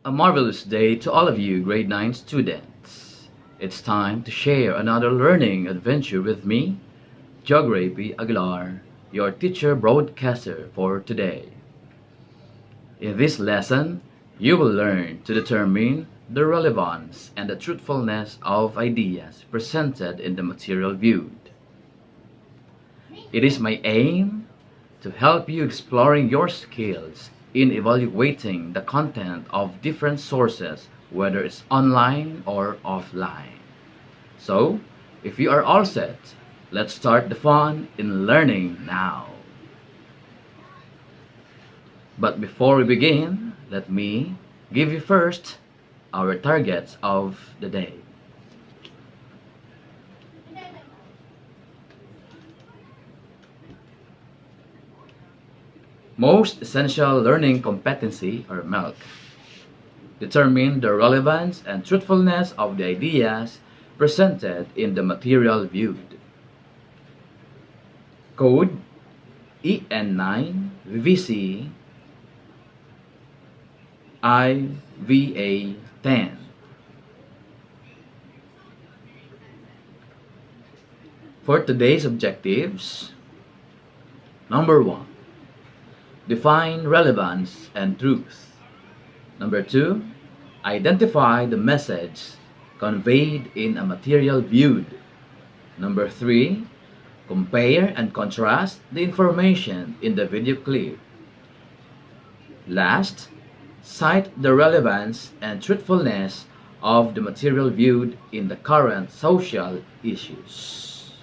A marvelous day to all of you grade 9 students. It's time to share another learning adventure with me, Geography Aguilar, your teacher broadcaster for today. In this lesson, you will learn to determine the relevance and the truthfulness of ideas presented in the material viewed. It is my aim to help you exploring your skills in evaluating the content of different sources, whether it's online or offline. So, if you are all set, let's start the fun in learning now. But before we begin, let me give you first our targets of the day. Most essential learning competency or MELC. Determine the relevance and truthfulness of the ideas presented in the material viewed. Code EN9 VC IVA 10. For today's objectives, number 1. Define relevance and truth. Number 2. Identify the message conveyed in a material viewed. Number 3. Compare and contrast the information in the video clip. Last, cite the relevance and truthfulness of the material viewed in the current social issues.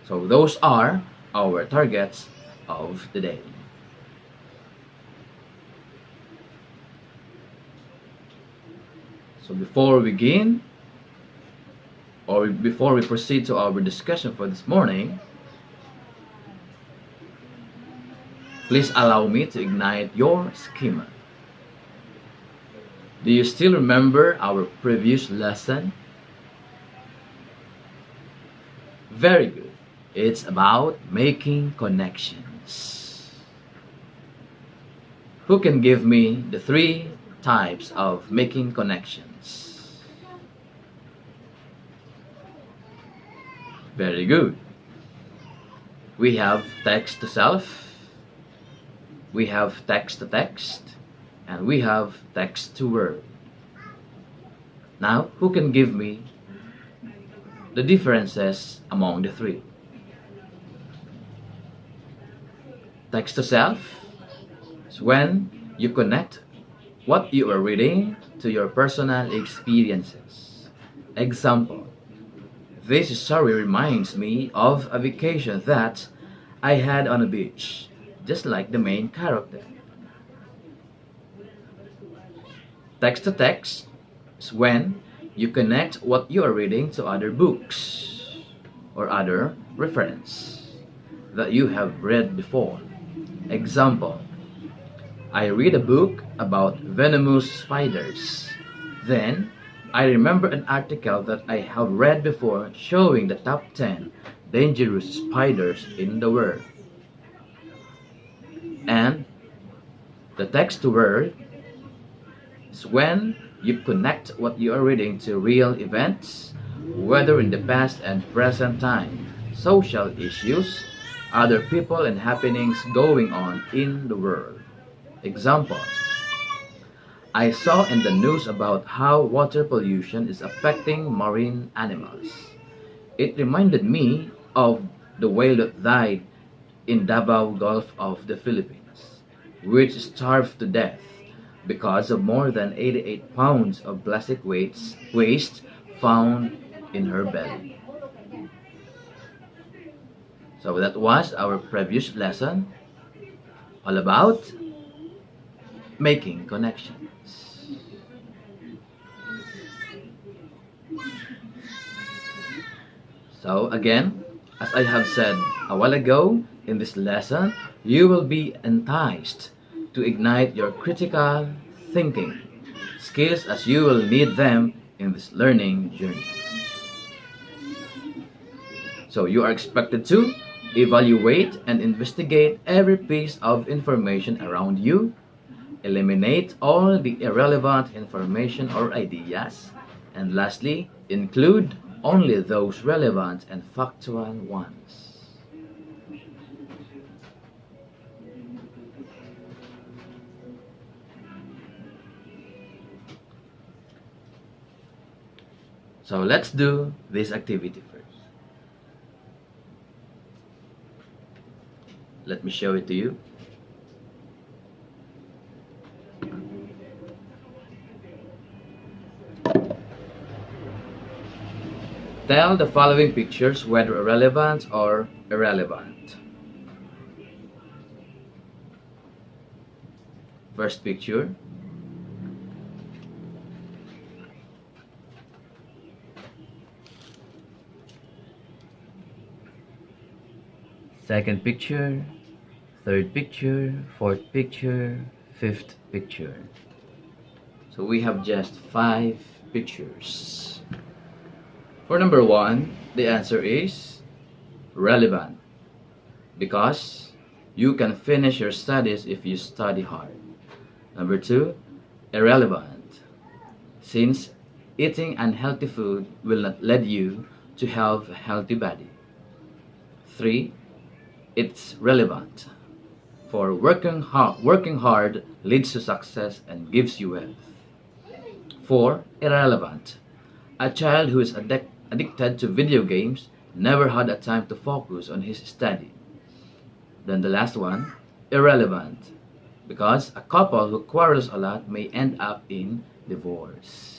So those are our targets of the day. So before we begin, or before we proceed to our discussion for this morning, please allow me to ignite your schema. Do you still remember our previous lesson? Very good. It's about making connections. Who can give me the 3 types of making connections? Very good. We have text to self, we have text to text, and we have text to word. Now, who can give me the differences among the 3? Text to self is when you connect what you are reading to your personal experiences. Example: this story reminds me of a vacation that I had on a beach, just like the main character. Text to text is when you connect what you are reading to other books or other reference that you have read before. Example: I read a book about venomous spiders. Then, I remember an article that I have read before showing the top 10 dangerous spiders in the world. And the text to word is when you connect what you are reading to real events, whether in the past and present time, social issues, other people and happenings going on in the world. Example: I saw in the news about how water pollution is affecting marine animals. It reminded me of the whale that died in Davao Gulf of the Philippines, which starved to death because of more than 88 pounds of plastic waste found in her belly. So that was our previous lesson, all about making connections. So again, as I have said a while ago, in this lesson, you will be enticed to ignite your critical thinking skills as you will need them in this learning journey. So you are expected to evaluate and investigate every piece of information around you, Eliminate all the irrelevant information or ideas. And lastly, include only those relevant and factual ones. So let's do this activity first. Let me show it to you. Tell the following pictures whether relevant or irrelevant. First picture. Second picture, third picture, fourth picture, fifth picture. So we have just 5 pictures. For number 1, the answer is relevant because you can finish your studies if you study hard. Number 2, irrelevant since eating unhealthy food will not lead you to have a healthy body. 3, it's relevant for working hard leads to success and gives you wealth. 4, irrelevant. A child who is addicted to video games never had a time to focus on his study. Then the last one, irrelevant, because a couple who quarrels a lot may end up in divorce.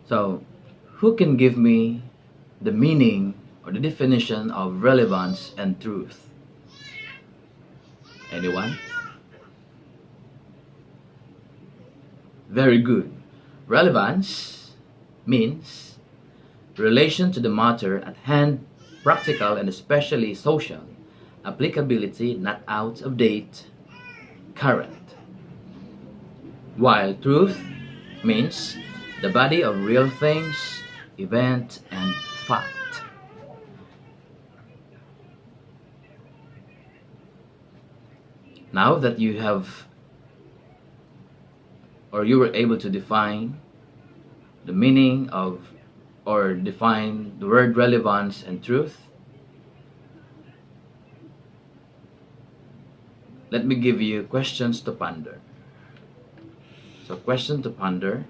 So, who can give me the meaning or the definition of relevance and truth? Anyone? Very good. Relevance means relation to the matter at hand, practical and especially social, applicability not out of date, current. While truth means the body of real things, event, and fact. Now that you have or you were able to define the meaning of or define the word relevance and truth, let me give you questions to ponder. So question to ponder.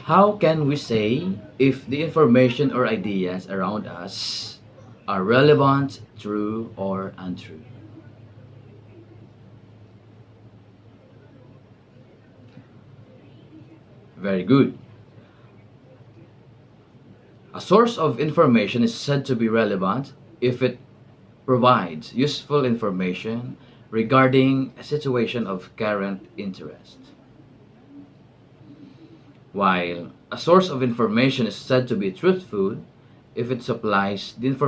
How can we say if the information or ideas around us are relevant, true, or untrue? Very good. A source of information is said to be relevant if it provides useful information regarding a situation of current interest. While a source of information is said to be truthful if it supplies the information